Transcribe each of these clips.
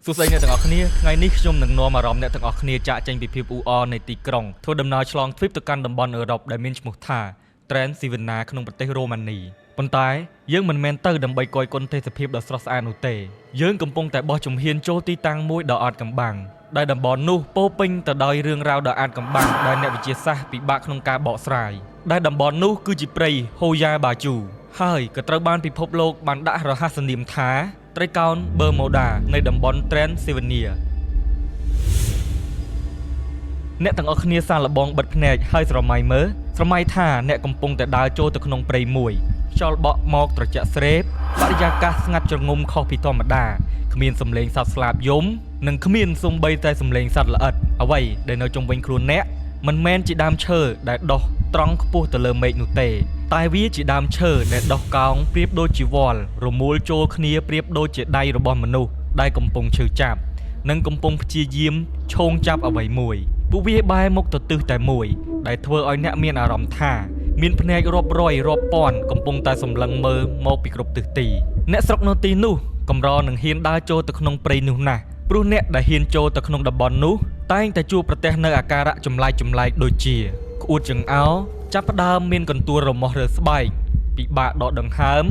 សួស្តីអ្នកទាំងអស់គ្នាថ្ងៃនេះខ្ញុំនឹងនាំអារម្មណ៍អ្នកទាំងអស់គ្នាចាក់ចេញពីភាពអ៊ូអរនៃទីក្រុងធ្វើដំណើរឆ្លងទ្វីបទៅកាន់តំបន់អឺរ៉ុបដែលមានឈ្មោះថា Transylvania ក្នុងប្រទេសរ៉ូម៉ានីប៉ុន្តែយើងមិនមែនទៅដើម្បីគយគន់ទេសភាពដ៏ស្រស់ស្អាតនោះទេយើងកំពុងតែបោះជំហានចូលទីតាំងមួយដ៏អាតកំបាំងដែលតំបន់នោះពោពេញទៅដោយរឿងរ៉ាវដ៏អាតកំបាំងដែលអ្នកវិទ្យាសាស្ត្រពិបាកក្នុងការបកស្រាយដែលតំបន់នោះគឺជាព្រៃ Hoya Bachu ហើយក៏ត្រូវបានពិភពលោកបានដាក់រហស្សនាមថាត្រីកោណ Bermuda នៃតំបន់ Transylvania អ្នកទាំងអស់គ្នាសាកល្បងបិទភ្នែកហើយស្រមៃមើលស្រមៃថាអ្នកកំពុងតែដើរចូលទៅក្នុងព្រៃមួយខ្យល់បក់មកត្រជាក់ស្រេបបរិយាកាសស្ងាត់ជ្រងំខុសពីធម្មតាគ្មានសំឡេងសត្វស្លាបយំនិងគ្មានសូម្បីតែសំឡេងសត្វល្អិតអ្វីដែលនៅជុំវិញខ្លួនអ្នកមិនមែនជាដើមឈើដែលដុះត្រង់ខ្ពស់ទៅលើមេឃនោះទេតែវាជាដើមឈើដែលដុះកោងប្រៀបដូចជាវល្លិរមូលចូលគ្នាប្រៀបដូចជាដៃរបស់មនុស្សដែលកំពុងឈឺចាប់និងកំពុងព្យាយាមឈោងចាប់អ្វីមួយពួកវាបែរមុខទៅទិសតែមួយដែលធ្វើឲ្យអ្នកមានអារម្មណ៍ថាមានភ្នែករាប់រយរាប់ពាន់កំពុងតែសម្លឹងមើលមកពីគ្រប់ទិសទីអ្នកស្រុកនៅទីនោះកម្រនឹងហ៊ានដើរចូលទៅក្នុងព្រៃនោះណាស់ព្រោះអ្នកដែលហ៊ានចូលទៅក្នុងតំបន់នោះតែងតែជួបប្រទះនៅអាការៈចម្លែកដូចជាក្អួតចង្អោរចាប់ផ្ដើមមានកន្ទួលរមាស់រើស្បែកពិបាកដកដង្ហើម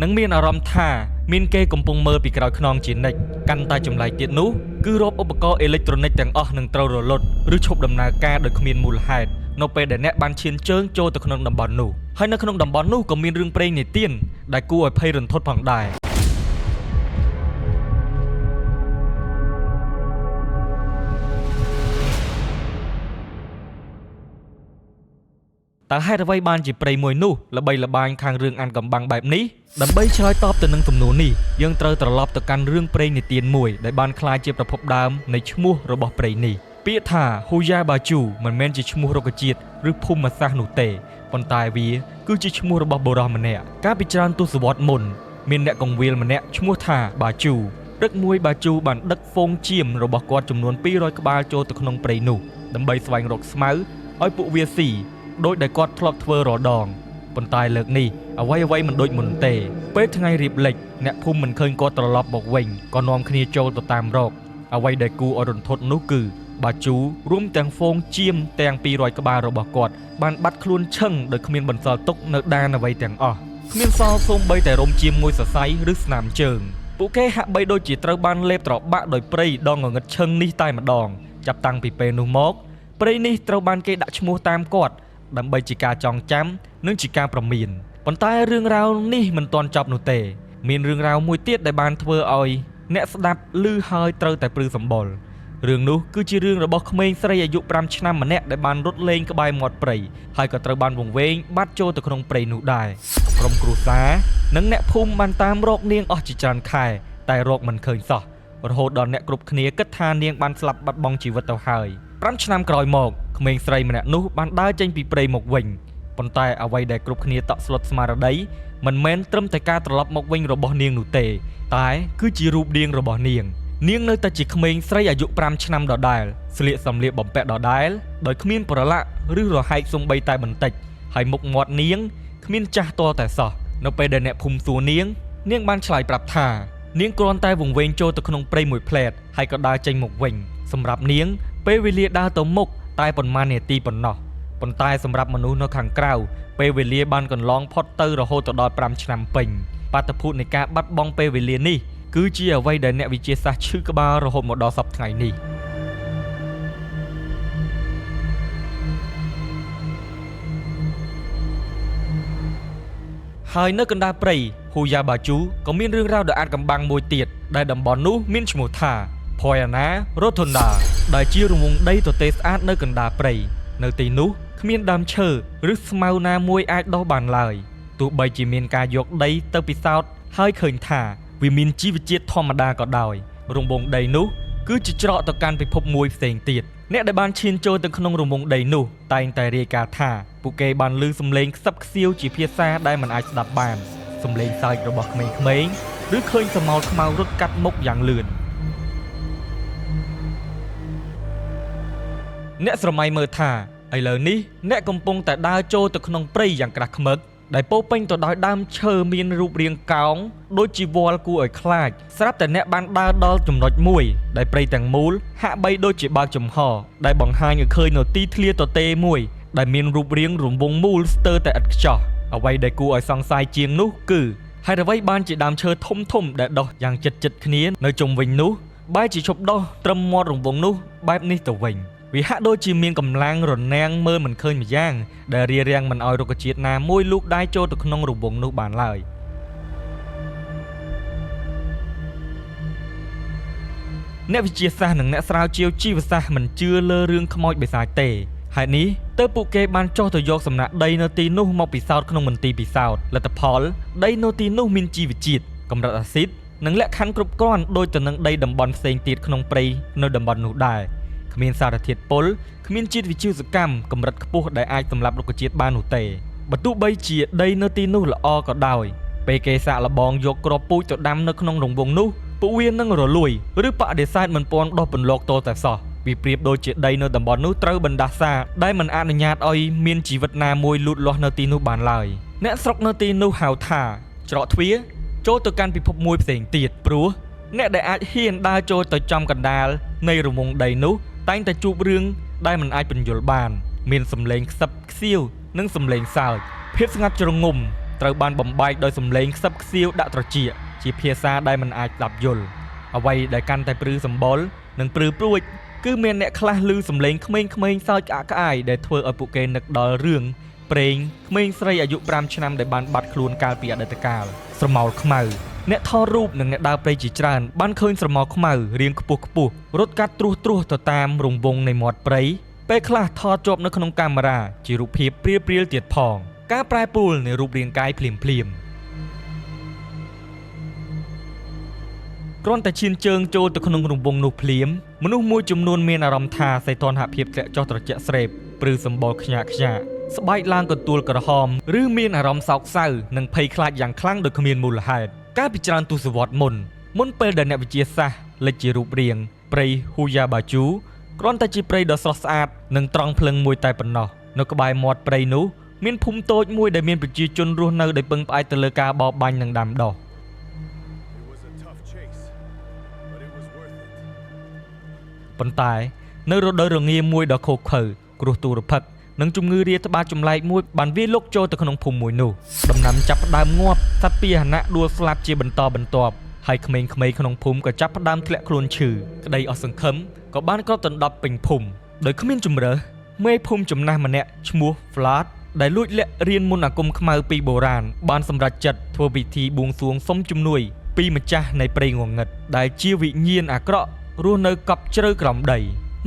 និងមានអារម្មណ៍ថាមានគេកំពុងមើលពីក្រោយខ្នងជានិច្ចកាន់តែចម្លែកទៀតនោះគឺរោគឧបករណ៍អេឡិចត្រូនិកទាំងអស់នឹងត្រូវរលត់ឬឈប់ដំណើរការដោយគ្មានមូលហេតុនៅពេលដែលអ្នកបានឈានជើងចូលទៅក្នុងតំបន់នោះហើយនៅក្នុងតំបន់នោះក៏មានរឿងព្រេងនិទានដែលគួរឲ្យភ័យរន្ធត់ផងដែរតើហេតុអ្វីបានជាព្រៃមួយនោះល្បីល្បាញខាងរឿងអានកំបាំងបែបនេះដើម្បីឆ្លើយតបទៅនឹងសំណួរនេះយើងត្រូវត្រឡប់ទៅកាន់រឿងព្រេងនិទានមួយដែលបានក្លាយជាប្រភពដើមនៃឈ្មោះរបស់ព្រៃនេះពាក្យថា Hoya Bachu មិនមែនជាឈ្មោះរុក្ខជាតិឬភូមិសាស្ត្រនោះទេប៉ុន្តែវាគឺជាឈ្មោះរបស់បុរសម្នាក់កាលពីច្រើនទសវត្សរ៍មុនមានអ្នកកងវាលម្នាក់ឈ្មោះថា Bachu ព្រឹកមួយ Bachu បានដឹកហ្វូងចៀមរបស់គាត់ចំនួន200ក្បាលចូលទៅក្នុងព្រៃនោះដើម្បីស្វែងរកស្មៅឲ្យពួកវាស៊ីដោយដែលគាត់ធ្លាប់ធ្វើរដងប៉ុន្តែលើកនេះអ្វីមិនដូចមុនទេពេលថ្ងៃរៀបលិចអ្នកភូមិមិនឃើញគាត់ត្រឡប់មកវិញក៏នាំគ្នាចូលទៅតាមរកអ្វីដែលគួរឲ្យរន្ធត់នោះគឺបាជូរួមទាំងហ្វូងចៀមទាំង200ក្បាលរបស់គាត់បានបាត់ខ្លួនឈឹងដោយគ្មានបន្សល់ទុកនៅដានអ្វីទាំងអស់គ្មានសល់សូម្បីតែរោមចៀមមួយសរសៃឬស្នាមជើងពួកគេហាក់បីដូចជាត្រូវបានលេបត្របាក់ដោយព្រៃដងងងឹតឈឹងនេះតែម្ដងចាប់តាំងពីពេលនោះមកព្រៃនេះត្រូវបានគេដាក់ឈ្មោះតាមគាត់ដើម្បីជាការចងចាំនិងជាការប្រមានប៉ុន្តែរឿងរ៉ាវនេះមិនទាន់ចប់នោះទេមានរឿងរ៉ាវមួយទៀតដែលបានធ្វើឲ្យអ្នកស្ដាប់ឮហើយត្រូវតែព្រឺសម្បុររឿងនោះគឺជារឿងរបស់ក្មេងស្រីអាយុ5ឆ្នាំម្នាក់ដែលបានរត់លេងក្បែរមាត់ព្រៃហើយក៏ត្រូវបានវង្វេងបាត់ចូលទៅក្នុងព្រៃនោះដែរក្រុមគ្រួសារនិងអ្នកភូមិបានតាមរកនាងអស់ជាច្រើនខែតែរកមិនឃើញសោះរហូតដល់អ្នកគ្រប់គ្នាគិតថានាងបានស្លាប់បាត់បង់ជីវិតទៅហើយ5ឆ្នាំក្រោយមកក្មេងស្រីម្នាក់នោះបានដើរចេញពីព្រៃមកវិញប៉ុន្តែអ្វីដែលគ្រប់គ្នាតក់ស្លុតស្មារតីមិនមែនត្រឹមតែការត្រឡប់មកវិញរបស់នាងនោះទេតែគឺជារូបរាងរបស់នាងនៅតែជាក្មេងស្រីអាយុ5ឆ្នាំដដែលស្លៀកសម្លៀកបំពាក់ដដែលដោយគ្មានប្រឡាក់ឬរហែកសូម្បីតែបន្តិចហើយមុខមាត់នាងគ្មានចាស់ទាល់តែសោះនៅពេលដែលអ្នកភូមិសួរនាងបានឆ្លើយប្រាប់ថានាងគ្រាន់តែវង្វេងចូលទៅក្នុងព្រៃមួយផ្លែតហើយក៏ដើរចេញមកវិញសម្រាប់នាងពេលវេលាដើរទៅមុខតែប៉ុន្មាននាទីប៉ុណ្ណោះប៉ុន្តែសម្រាប់មនុស្សនៅខាងក្រៅពេលវេលាបានកន្លងផុតទៅរហូតដល់5ឆ្នាំពេញបាតុភូតនៃការបាត់បង់ពេលវេលានេះគឺជាអ្វីដែលអ្នកវិទ្យាសាស្ត្រឈឺក្បាលរហូតមកដល់សប្តាហ៍ថ្ងៃនេះហើយនៅកណ្ដាលព្រៃ Hoya Bachu ក៏មានរឿងរ៉ាវដ៏អាថ៌កំបាំងមួយទៀតដែលតំបន់នោះមានឈ្មោះថា Poiana Rotunda ដែលជារង្វង់ដីទទេស្អាតនៅកណ្ដាលព្រៃនៅទីនោះគ្មានដើមឈើឬស្មៅណាមួយអាចដុះបានឡើយទោះបីជាមានការយកដីទៅពិសោធន៍ហើយឃើញថាវាមានជីវជាតិធម្មតាក៏ដោយរង្វង់ដីនោះគឺជាច្រកទៅកាន់ពិភពមួយផ្សេងទៀតអ្នកដែលបានឈានចូលទៅក្នុងរង្វង់ដីនោះតែងតែរាយការណ៍ថាពួកគេបានឮសំឡេងខ្សឹបខ្សៀវជាភាសាដែលមិនអាចស្ដាប់បានសំឡេងសើចរបស់ក្មេងៗឬឃើញស្រមោលខ្មៅរត់កាត់មុខយ៉ាងលឿនអ្នកស្រមៃមើលថាឥឡូវនេះអ្នកកំពុងតែដើរចូលទៅក្នុងព្រៃយ៉ាងក្រាស់ឃ្មឹក ដែលពោពេញទៅដោយដើមឈើមានរូបរាងកោងដូចជាវល្លិគួរឲ្យខ្លាចស្រាប់តែអ្នកបានដើរដល់ចំណុចមួយដែលព្រៃទាំងមូលហាក់បីដូចជាបើកចំហដែលបង្ហាញឲ្យឃើញនៅទីធ្លាទទេមួយដែលមានរូបរាងរង្វង់មូលស្ទើរតែឥតខ្ចោះអ្វីដែលគួរឲ្យសង្ស័យជាងនោះគឺហេតុអ្វីបានជាដើមឈើធំដែលដុះយ៉ាងជិតគ្នានៅជុំវិញនោះបែរជាឈប់ដុះត្រឹមមាត់រង្វង់នោះបែបនេះទៅវិញវាហាក់ដូចជាមានកម្លាំងរនាំងមើលមិនឃើញម្យ៉ាងដែលរារាំងមិនឲ្យរុក្ខជាតិណាមួយលូកដៃចូលទៅក្នុងរង្វង់នោះបានឡើយអ្នកវិទ្យាសាស្ត្រនិងអ្នកស្រាវជ្រាវជីវសាស្ត្រមិនជឿលើរឿងខ្មោចបិសាចទេហេតុនេះទើបពួកគេបានចុះទៅយកសំណាក់ដីនៅទីនោះមកពិសោធន៍ក្នុងមន្ទីរពិសោធន៍លទ្ធផលដីនៅទីនោះមានជីវជាតិកម្រិតអាស៊ីតនិងលក្ខខណ្ឌគ្រប់គ្រាន់ដូចទៅនឹងដីតំបន់ផ្សេងទៀតក្នុងព្រៃនៅតំបន់នោះដែរគ្មានសារធាតុពុលគ្មានជាតិវិទ្យាសកម្មកម្រិតខ្ពស់ដែលអាចសម្លាប់រុក្ខជាតិបាននោះទេបើទោះបីជាដីនៅទីនោះល្អក៏ដោយពេលគេសាកល្បងយកគ្រាប់ពូជទៅដាំនៅក្នុងរង្វង់នោះពួកវានឹងរលួយឬបដិសេធមិនពាន់ដុះពន្លកតតែសោះវាប្រៀបដូចជាដីនៅតំបន់នោះត្រូវបណ្ដាសាដែលមិនអនុញ្ញាតឲ្យមានជីវិតណាមួយលូតលាស់នៅទីនោះបានឡើយអ្នកស្រុកនៅទីនោះហៅថាច្រកទ្វារចូលទៅកាន់ពិភពមួយផ្សេងទៀតព្រោះអ្នកដែលអាចហ៊ានដើរចូលទៅចំកណ្ដាលនៃរង្វង់ដីនោះតែងតែជួបរឿងដែលមិនអាចបញ្យល់បានមានសម្លេងខ្សឹបខ្សៀវនិងសម្លេងសើចភាពស្ងាត់ជ្រងំត្រូវបានបំបែកដោយសម្លេងខ្សឹបខ្សៀវដាក់ត្រចៀកជាភាសាដែលមិនអាចស្ដាប់យល់អ្វីដែលកាន់តែព្រឺសម្បុរនិងព្រឺព្រួចគឺមានអ្នកខ្លះឮសម្លេងក្មេងៗសើចក្អាកក្អាយដែលធ្វើឲ្យពួកគេនឹកដល់រឿងព្រេងក្មេងស្រីអាយុ5ឆ្នាំដែលបានបាត់ខ្លួនកាលពីអតីតកាលស្រមោលខ្មៅអ្នកថតរូបនិងអ្នកដើរព្រៃជាច្រើនបានឃើញស្រមោលខ្មៅរាងខ្ពស់រត់កាត់ត្រួសទៅតាមរង្វង់នៃមាត់ព្រៃពេលខ្លះថតជាប់នៅក្នុងកាមេរ៉ាជារូបភាពព្រាលទៀតផងការប្រែប្រួលនៃរូបរាងកាយភ្លាមគ្រាន់តែឈានជើងចូលទៅក្នុងរង្វង់នោះភ្លាមមនុស្សមួយចំនួនមានអារម្មណ៍ថាសីតុណ្ហភាពធ្លាក់ចុះត្រជាក់ស្រេបព្រឺសម្បល់ខ្ញាក់ស្បែកឡើងកន្ទួលក្រហមឬមានអារម្មណ៍សោកសៅនិងភ័យខ្លាចយ៉ាងខ្លាំងដោយគ្មានមូលហេតុកាលពីច្រើនទសវត្សរ៍មុនពេលដែលអ្នកវិទ្យាសាស្ត្រលេចជារូបរាងព្រៃហ៊ូយ៉ាបាជូគ្រាន់តែជាព្រៃដ៏ស្រស់ស្អាតនិងត្រង់ភ្លឹងមួយតែប៉ុណ្ណោះនៅក្បែរមាត់ព្រៃនោះមានភូមិតូចមួយដែលមានប្រជាជនរស់នៅដោយពឹងផ្អែកទៅលើការបរបាញ់និងដាំដុះប៉ុន្តែនៅរដូវរងាមួយដ៏ឃោរឃៅគ្រោះទុរភិក្សនិងជំងឺរាតត្បាតចម្លែកមួយបានវាយលុកចូលទៅក្នុងភូមិមួយនោះដំណាំចាប់ផ្ដើមងាប់សត្វពាហនៈដួលស្លាប់ជាបន្តបន្ទាប់ហើយក្មេងៗក្នុងភូមិក៏ចាប់ផ្ដើមធ្លាក់ខ្លួនឈឺក្តីអស់សង្ឃឹមក៏បានគ្របដណ្ដប់ពេញភូមិដោយគ្មានជម្រើសមេភូមិចំណាស់ម្នាក់ឈ្មោះ Vlad ដែលលួចលាក់រៀនមន្តអាគមខ្មៅពីបុរាណបានសម្រេចចិត្តធ្វើពិធីបួងសួងសុំជំនួយពីម្ចាស់នៃព្រៃងងឹតដែលជាវិញ្ញាណអាក្រក់រស់នៅកប់ជ្រៅក្រោមដី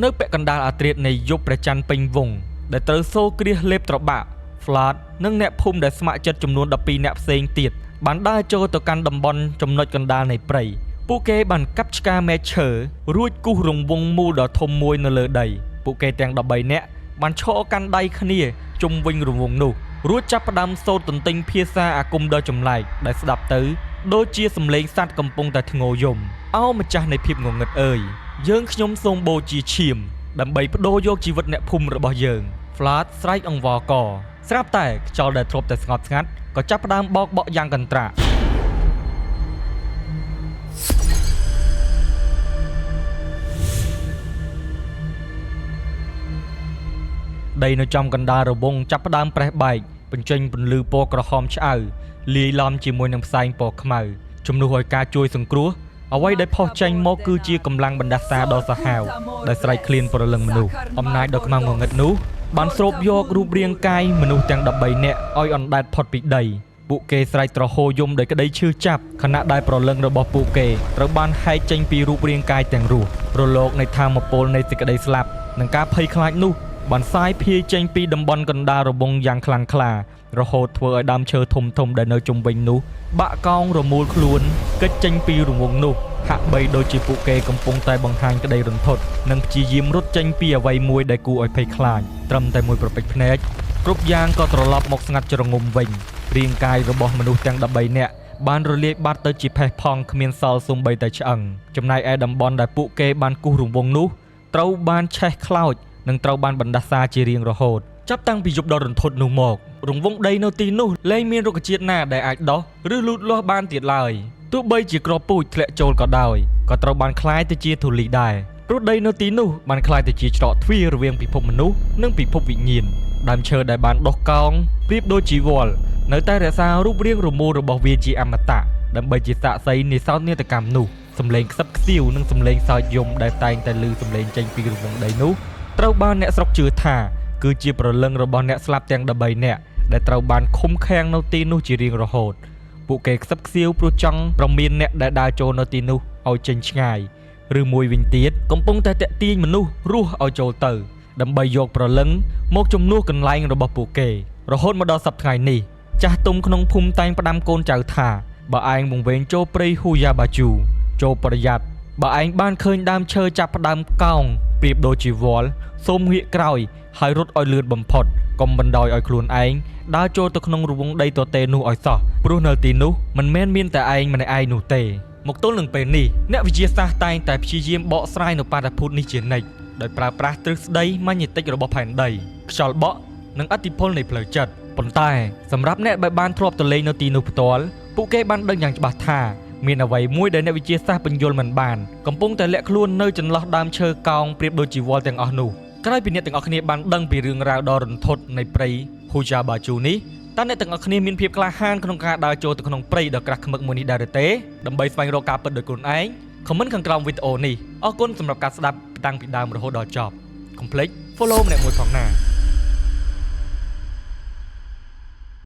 នៅពាក់កណ្ដាលអាធ្រាត្រនៃយប់ព្រះច័ន្ទពេញវង្សដែលត្រូវសូរគ្រាសលេបត្របាក់ Vlad និងអ្នកភូមិដែលស្ម័គ្រចិត្តចំនួន12អ្នកផ្សេងទៀតបានដើរចូលទៅកាន់តំបន់ចំណុចកណ្ដាលនៃព្រៃពួកគេបានកាប់ឆ្ការមែកឈើរួចគូសរង្វង់មូលដ៏ធំមួយនៅលើដីពួកគេទាំង13នាក់បានឈរកាន់ដៃគ្នាជុំវិញរង្វង់នោះរួចចាប់ផ្ដើមសូត្រទន្ទិញភាសាអាគមដ៏ចម្លែកដែលស្ដាប់ទៅដូចជាសំឡេងសត្វកំពុងតែធ្ងោយំអោម្ចាស់នៃភាពងងឹតអើយយើងខ្ញុំសូមបូជាឈាមដើម្បីបដូរយកជីវិតអ្នកភូមិរបស់យើង Vlad ស្រែកអង្វរកស្រាប់តែខ្យល់ដែលធ្លាប់តែស្ងប់ស្ងាត់ក៏ចាប់ផ្ដើមបោកបក់យ៉ាងកន្ត្រាក់ដីនៅចំកណ្ដាលរង្វង់ចាប់ផ្ដើមប្រេះបែកបញ្ចេញពន្លឺពណ៌ក្រហមឆ្អៅលាយឡំជាមួយនឹងផ្សែងពណ៌ខ្មៅជំនួសឲ្យការជួយសង្គ្រោះអ្វីដែលផុសចេញមកគឺជាកម្លាំងបណ្ដាសាដ៏សាហាវដែលស្រែកឃ្លានព្រលឹងមនុស្សអំណាចដ៏ខ្មៅងងឹតនោះបានស្រូបយករូបរាងកាយមនុស្សទាំង13នាក់ឲ្យអណ្ដែតផុតពីដីពួកគេស្រែកទ្រហោយំដោយក្តីឈឺចាប់ខណៈដែលព្រលឹងរបស់ពួកគេត្រូវបានហែកចេញពីរូបរាងកាយទាំងរស់រលកនៃថាមពលនៃសេចក្តីស្លាប់និងការភ័យខ្លាចនោះបានសាយភាយចេញពីតំបន់កណ្ដាលរង្វង់យ៉ាងខ្លាំងក្លារហូតធ្វើឲ្យដើមឈើធំដែលនៅជុំវិញនោះបាក់កោងរមូលខ្លួនកិច្ចចេញពីរង្វង់នោះហាក់បីដូចជាពួកគេកំពុងតែបង្ហាញក្តីរន្ធត់និងព្យាយាមរត់ចេញពីអ្វីមួយដែលគួរឲ្យភ័យខ្លាចត្រឹមតែមួយប្រពេចភ្នែកគ្រប់យ៉ាងក៏ត្រឡប់មកស្ងាត់ជ្រងំវិញរាងកាយរបស់មនុស្សទាំង13នាក់បានរលាយបាត់ទៅជាផេះផង់គ្មានសល់សូម្បីតែឆ្អឹងចំណែកឯតំបន់ដែលពួកគេបានគូសរង្វង់នោះត្រូវបានឆេះខ្លោចនិងត្រូវបានបណ្ដាសាជារៀងរហូត ចាប់តាំងពីយប់ដ៏រន្ធត់នោះមករង្វង់ដីនៅទីនោះលែងមានរុក្ខជាតិណាដែលអាចដោះឬលូតលាស់បានទៀតឡើយទោះបីជាគ្រាប់ពូជធ្លាក់ចូលក៏ដោយក៏ត្រូវបានคล้ายទៅជាធូលីដែរព្រោះដីនៅទីនោះបានคล้ายទៅជាច្រកទ្វាររវាងពិភពមនុស្សនិងពិភពវិញ្ញាណដើមឈើដែលបានដុះកោងប្រៀបដូចជីវលនៅតែរក្សារូបរាងរមូលរបស់វាជាអមតៈដើម្បីជាសាក្សីនៃសោកនាដកម្មនោះសំឡេងខ្សឹបខ្សៀវនិងសំឡេងសើចយំដែលតែងតែឮសំឡេងចេញពីរង្វង់ដីនោះត្រូវបានអ្នកស្រុកជឿថាគឺជាព្រលឹងរបស់អ្នកស្លាប់ទាំង13នាក់ដែលត្រូវបានឃុំឃាំងនៅទីនោះជារៀងរហូតពួកគេខ្សឹបខ្សៀវព្រោះចង់ប្រមានអ្នកដែលដើរចូលនៅទីនោះឲ្យចេញឆ្ងាយឬមួយវិញទៀតកំពុងតែតាក់ទាញមនុស្សរស់ឲ្យចូលទៅដើម្បីយកព្រលឹងមកជំនួសកន្លែងរបស់ពួកគេរហូតមកដល់សប្តាហ៍នេះចាស់ទុំក្នុងភូមិតែងផ្ដាំកូនចៅថាបើឯងវង្វេងចូលព្រៃហ៊ូយ៉ាបាជូចូលប្រយ័ត្នបើឯងបានឃើញដើមឈើចាប់ផ្ដើមកោងប្រៀបដូចជាវល់សូមងាកក្រោយហើយរត់ឲ្យលឿនបំផុតកុំបណ្ដោយឲ្យខ្លួនឯងដើរចូលទៅក្នុងរង្វង់ដីទទេនោះឲ្យសោះព្រោះនៅទីនោះមិនមែនមានតែឯងម្នាក់ឯងនោះទេមកទល់នឹងពេលនេះអ្នកវិទ្យាសាស្ត្រតែងតែព្យាយាមបកស្រាយនៅបាតុភូតនេះជានិច្ចដោយប្រើប្រាស់ទ្រឹស្ដីម៉ាញ៉េទិករបស់ផែនដីខ្យល់បក់និងឥទ្ធិពលនៃផ្លូវចិត្តប៉ុន្តែសម្រាប់អ្នកដែលបានធ្លាប់ទៅលេងនៅទីនោះផ្ទាល់ពួកគេបានដឹងយ៉ាងច្បាស់ថាមានអ្វីមួយដែលអ្នកវិទ្យាសាស្ត្របញ្យល់មិនបានកំពុងតែលាក់ខ្លួននៅចន្លោះដើមឈើកោងប្រៀបដូចជីវលទាំងអស់នោះក្រោយពីអ្នកទាំងអស់គ្នាបានដឹងពីរឿងរ៉ាវដ៏រន្ធត់នៃព្រៃហ៊ូយ៉ាបាជូនេះតើអ្នកទាំងអស់គ្នាមានភាពក្លាហានក្នុងការដើរចូលទៅក្នុងព្រៃដ៏ក្រាស់ឃ្មឹកមួយនេះដែរឬទេដើម្បីស្វែងរកការពិតដោយខ្លួនឯងខមមិនខាងក្រោមវីដេអូនេះអរគុណសម្រាប់ការស្ដាប់តាំងពីដើមរហូតដល់ចប់កុំភ្លេច follow ម្នាក់មួយផងណា